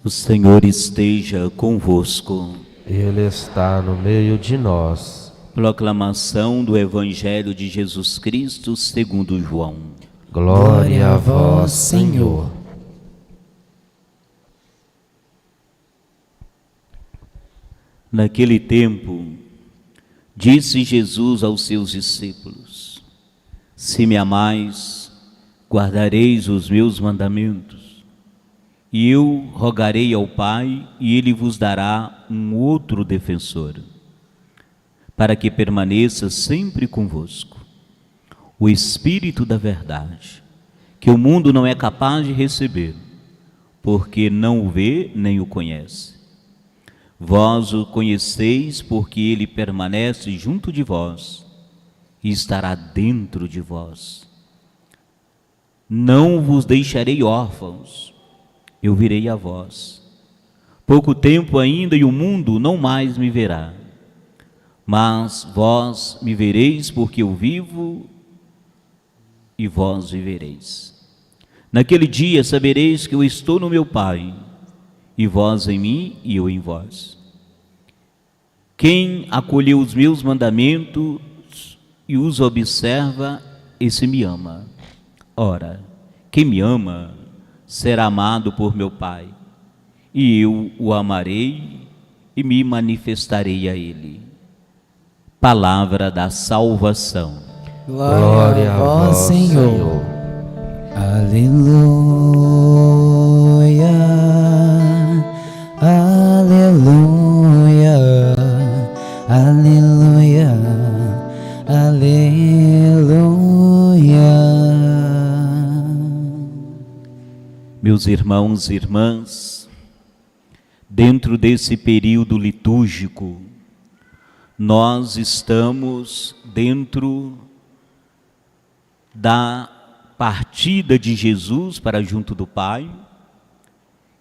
O Senhor esteja convosco. Ele está no meio de nós. Proclamação do Evangelho de Jesus Cristo segundo João. Glória a vós, Senhor. Naquele tempo, disse Jesus aos seus discípulos: Se me amais, guardareis os meus mandamentos. E eu rogarei ao Pai, e Ele vos dará um outro defensor, para que permaneça sempre convosco, o Espírito da verdade, que o mundo não é capaz de receber, porque não o vê nem o conhece. Vós o conheceis, porque Ele permanece junto de vós e estará dentro de vós. Não vos deixarei órfãos, eu virei a vós. Pouco tempo ainda e o mundo não mais me verá, mas vós me vereis, porque eu vivo e vós vivereis. Naquele dia sabereis que eu estou no meu Pai, e vós em mim e eu em vós. Quem acolheu os meus mandamentos e os observa, esse me ama. Ora, quem me ama será amado por meu Pai, e eu o amarei e me manifestarei a ele. Palavra da salvação. Glória a vós, Senhor. Aleluia, aleluia, aleluia, aleluia. Meus irmãos e irmãs, dentro desse período litúrgico, nós estamos dentro da partida de Jesus para junto do Pai,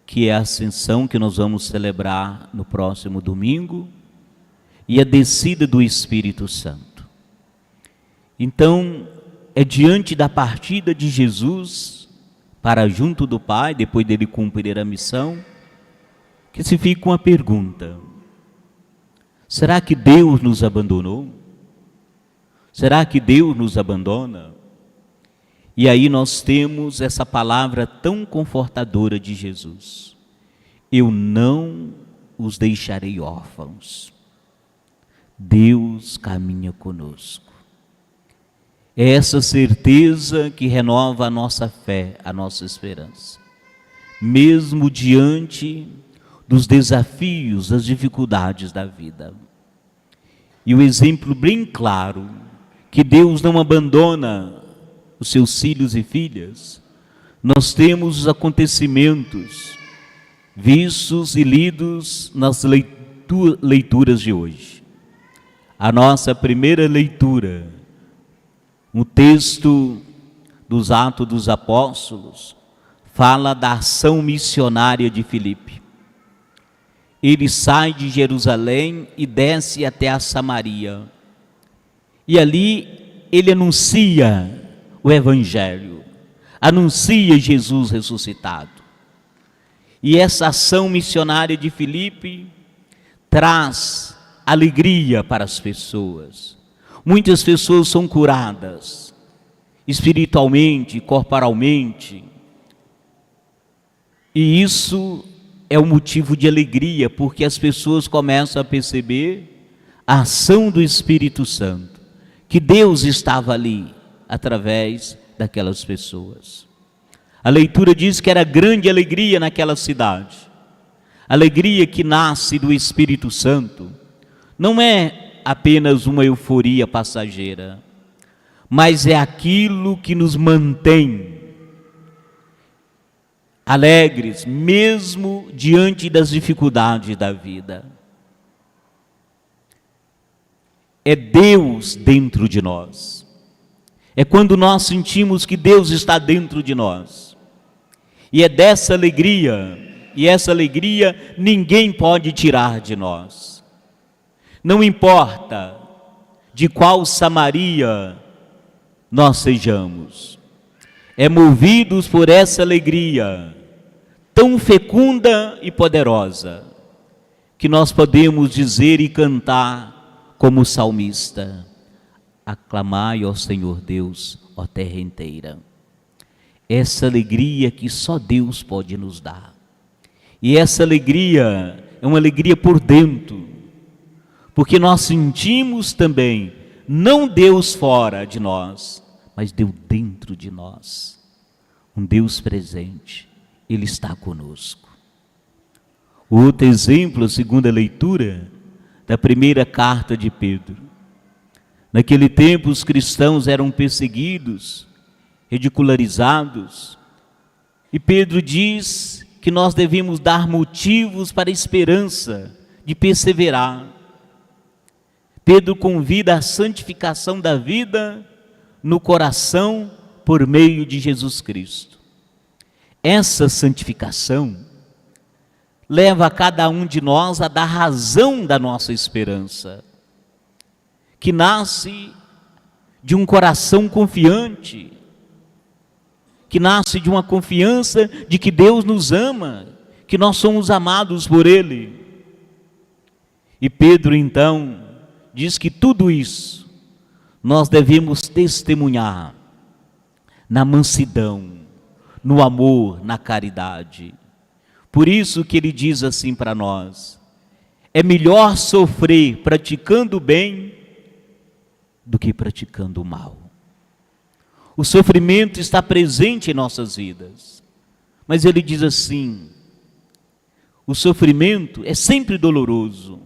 que é a ascensão que nós vamos celebrar no próximo domingo, e a descida do Espírito Santo. Então, é diante da partida de Jesus para junto do Pai, depois dele cumprir a missão, que se fica uma pergunta: será que Deus nos abandonou? Será que Deus nos abandona? E aí nós temos essa palavra tão confortadora de Jesus: eu não os deixarei órfãos. Deus caminha conosco. É essa certeza que renova a nossa fé, a nossa esperança. Mesmo diante dos desafios, das dificuldades da vida. E o exemplo bem claro, que Deus não abandona os seus filhos e filhas, nós temos os acontecimentos vistos e lidos nas leituras de hoje. A nossa primeira leitura, o texto dos Atos dos Apóstolos, fala da ação missionária de Filipe. Ele sai de Jerusalém e desce até a Samaria. E ali ele anuncia o Evangelho, anuncia Jesus ressuscitado. E essa ação missionária de Filipe traz alegria para as pessoas. Muitas pessoas são curadas, espiritualmente, corporalmente. E isso é um motivo de alegria, porque as pessoas começam a perceber a ação do Espírito Santo, que Deus estava ali, através daquelas pessoas. A leitura diz que era grande alegria naquela cidade. Alegria que nasce do Espírito Santo. Não é apenas uma euforia passageira, mas é aquilo que nos mantém alegres, mesmo diante das dificuldades da vida. É Deus dentro de nós. É quando nós sentimos que Deus está dentro de nós. E é dessa alegria, e essa alegria ninguém pode tirar de nós. Não importa de qual Samaria nós sejamos, é movidos por essa alegria, tão fecunda e poderosa, que nós podemos dizer e cantar como o salmista: aclamai ao Senhor Deus, ó terra inteira. Essa alegria que só Deus pode nos dar. E essa alegria é uma alegria por dentro, porque nós sentimos também, não Deus fora de nós, mas Deus dentro de nós. Um Deus presente, Ele está conosco. Outro exemplo, a segunda leitura da primeira carta de Pedro. Naquele tempo os cristãos eram perseguidos, ridicularizados, e Pedro diz que nós devemos dar motivos para a esperança de perseverar. Pedro convida a santificação da vida no coração por meio de Jesus Cristo. Essa santificação leva a cada um de nós a dar razão da nossa esperança, que nasce de um coração confiante, que nasce de uma confiança de que Deus nos ama, que nós somos amados por Ele. E Pedro então diz que tudo isso nós devemos testemunhar na mansidão, no amor, na caridade. Por isso que ele diz assim para nós: é melhor sofrer praticando o bem do que praticando o mal. O sofrimento está presente em nossas vidas, mas ele diz assim: o sofrimento é sempre doloroso,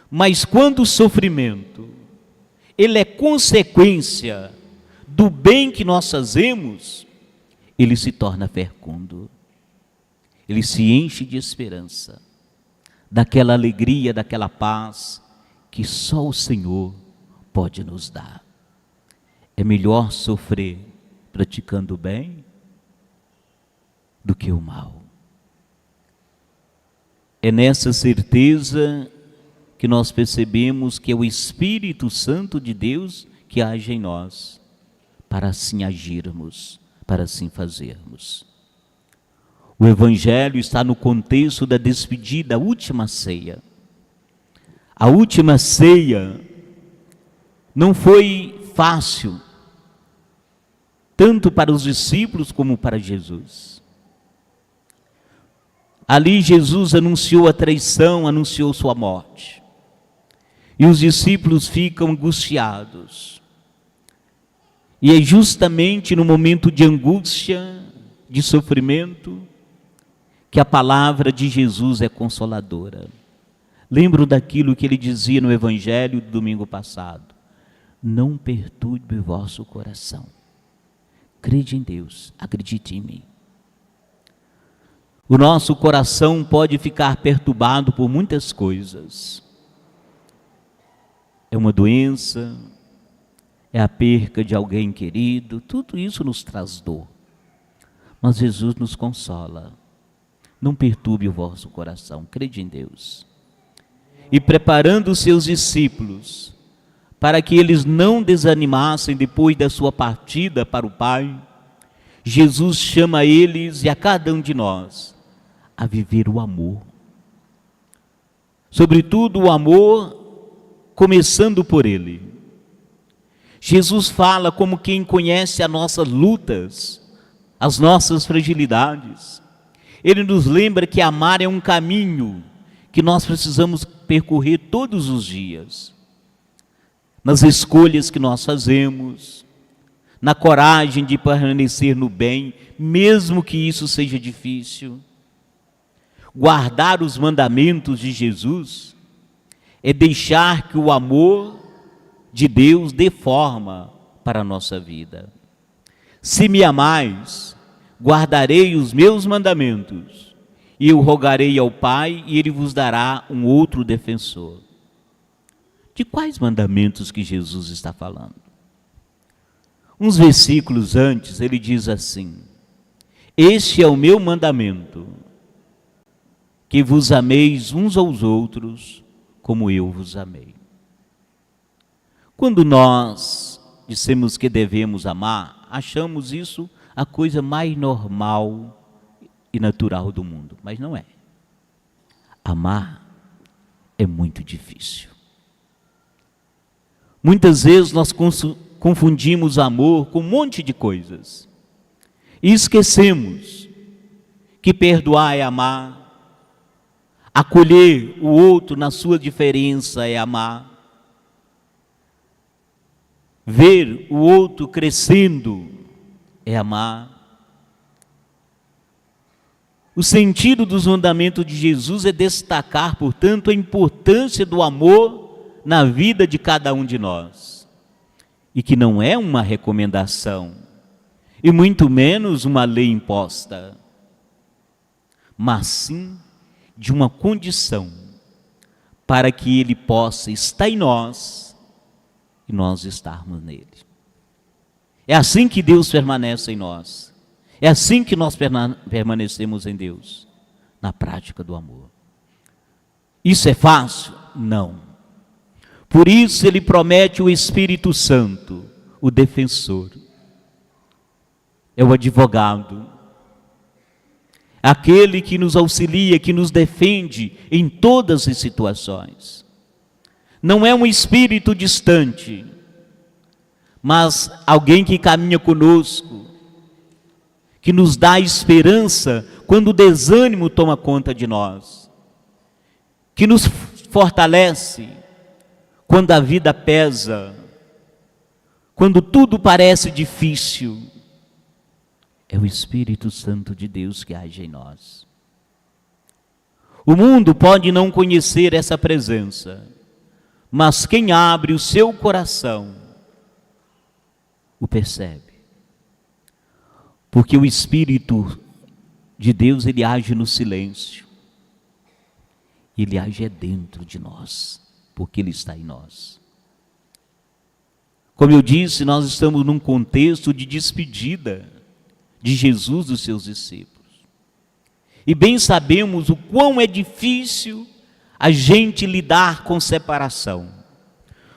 mas quando o sofrimento ele é consequência do bem que nós fazemos, ele se torna fecundo. Ele se enche de esperança, daquela alegria, daquela paz que só o Senhor pode nos dar. É melhor sofrer praticando o bem do que o mal. É nessa certeza que nós percebemos que é o Espírito Santo de Deus que age em nós, para assim agirmos, para assim fazermos. O Evangelho está no contexto da despedida, a última ceia. A última ceia não foi fácil, tanto para os discípulos como para Jesus. Ali Jesus anunciou a traição, anunciou sua morte. E os discípulos ficam angustiados. E é justamente no momento de angústia, de sofrimento, que a palavra de Jesus é consoladora. Lembro daquilo que ele dizia no Evangelho do domingo passado: não perturbe o vosso coração. Crede em Deus, acredite em mim. O nosso coração pode ficar perturbado por muitas coisas. É uma doença, é a perca de alguém querido, tudo isso nos traz dor. Mas Jesus nos consola. Não perturbe o vosso coração, crede em Deus. E preparando os seus discípulos, para que eles não desanimassem depois da sua partida para o Pai, Jesus chama eles e a cada um de nós a viver o amor. Sobretudo o amor, começando por Ele. Jesus fala como quem conhece as nossas lutas, as nossas fragilidades. Ele nos lembra que amar é um caminho que nós precisamos percorrer todos os dias. Nas escolhas que nós fazemos, na coragem de permanecer no bem, mesmo que isso seja difícil. Guardar os mandamentos de Jesus é deixar que o amor de Deus dê forma para a nossa vida. Se me amais, guardarei os meus mandamentos, e eu rogarei ao Pai, e Ele vos dará um outro defensor. De quais mandamentos que Jesus está falando? Uns versículos antes, ele diz assim: este é o meu mandamento, que vos ameis uns aos outros, como eu vos amei. Quando nós dissemos que devemos amar, achamos isso a coisa mais normal e natural do mundo, mas não é. Amar é muito difícil. Muitas vezes nós confundimos amor com um monte de coisas e esquecemos que perdoar é amar, acolher o outro na sua diferença é amar, ver o outro crescendo é amar. O sentido dos mandamentos de Jesus é destacar, portanto, a importância do amor na vida de cada um de nós. E que não é uma recomendação, e muito menos uma lei imposta, mas sim de uma condição para que Ele possa estar em nós e nós estarmos nele. É assim que Deus permanece em nós. É assim que nós permanecemos em Deus, na prática do amor. Isso é fácil? Não. Por isso Ele promete o Espírito Santo, o defensor. É o advogado, aquele que nos auxilia, que nos defende em todas as situações. Não é um espírito distante, mas alguém que caminha conosco, que nos dá esperança quando o desânimo toma conta de nós, que nos fortalece quando a vida pesa, quando tudo parece difícil. É o Espírito Santo de Deus que age em nós. O mundo pode não conhecer essa presença, mas quem abre o seu coração o percebe. Porque o Espírito de Deus, ele age no silêncio. Ele age dentro de nós, porque ele está em nós. Como eu disse, nós estamos num contexto de despedida de Jesus dos seus discípulos. E bem sabemos o quão é difícil a gente lidar com separação,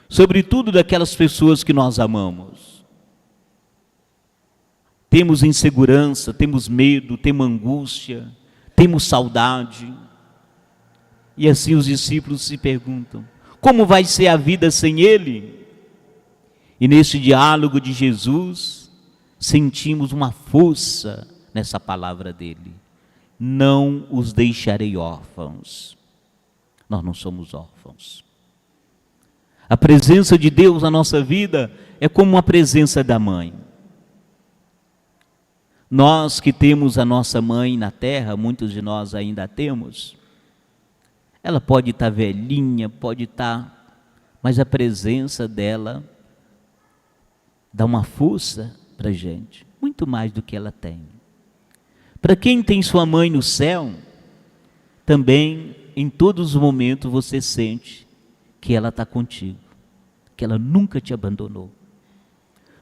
sobretudo daquelas pessoas que nós amamos. Temos insegurança, temos medo, temos angústia, temos saudade. E assim os discípulos se perguntam: como vai ser a vida sem Ele? E nesse diálogo de Jesus, sentimos uma força nessa palavra dele: não os deixarei órfãos. Nós não somos órfãos. A presença de Deus na nossa vida é como a presença da mãe. Nós que temos a nossa mãe na terra, muitos de nós ainda temos, ela pode estar velhinha, pode estar, mas a presença dela dá uma força para a gente, muito mais do que ela tem. Para quem tem sua mãe no céu, também em todos os momentos você sente que ela está contigo, que ela nunca te abandonou.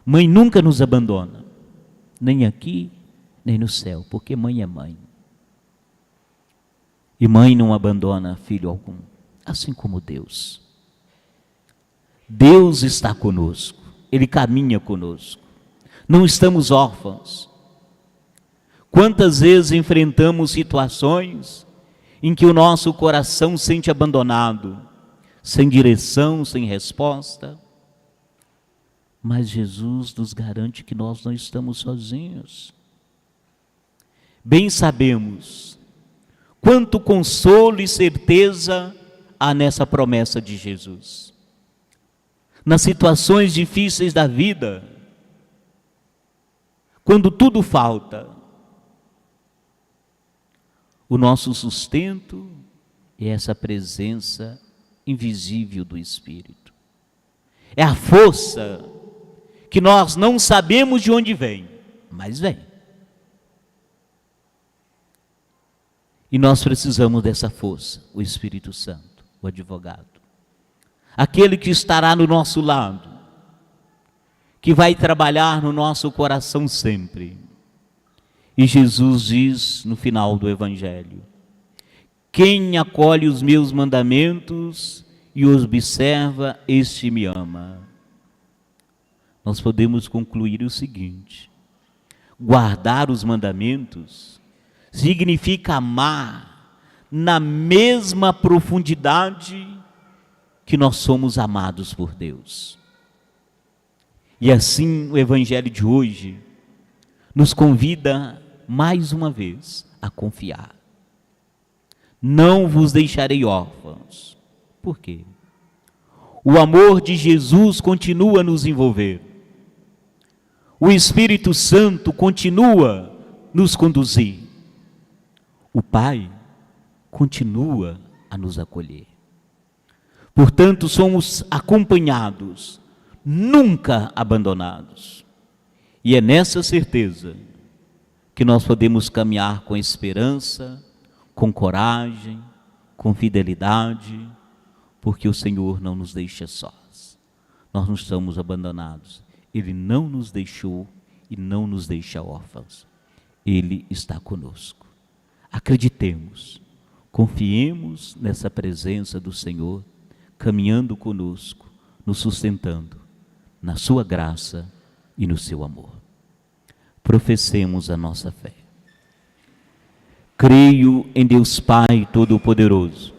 Mãe nunca nos abandona, nem aqui, nem no céu, porque mãe é mãe. E mãe não abandona filho algum, assim como Deus. Deus está conosco, Ele caminha conosco. Não estamos órfãos. Quantas vezes enfrentamos situações em que o nosso coração sente abandonado, sem direção, sem resposta, mas Jesus nos garante que nós não estamos sozinhos. Bem sabemos quanto consolo e certeza há nessa promessa de Jesus. Nas situações difíceis da vida, quando tudo falta, o nosso sustento é essa presença invisível do Espírito. É a força que nós não sabemos de onde vem, mas vem. E nós precisamos dessa força, o Espírito Santo, o advogado. Aquele que estará no nosso lado, que vai trabalhar no nosso coração sempre. E Jesus diz no final do Evangelho: quem acolhe os meus mandamentos e os observa, este me ama. Nós podemos concluir o seguinte: guardar os mandamentos significa amar na mesma profundidade que nós somos amados por Deus. E assim o Evangelho de hoje nos convida mais uma vez a confiar. Não vos deixarei órfãos. Por quê? O amor de Jesus continua a nos envolver. O Espírito Santo continua a nos conduzir. O Pai continua a nos acolher. Portanto, somos acompanhados, nunca abandonados. E é nessa certeza que nós podemos caminhar com esperança, com coragem, com fidelidade, porque o Senhor não nos deixa sós. Nós não estamos abandonados. Ele não nos deixou e não nos deixa órfãos. Ele está conosco. Acreditemos, confiemos nessa presença do Senhor, caminhando conosco, nos sustentando na sua graça e no seu amor. Professemos a nossa fé. Creio em Deus Pai Todo-Poderoso,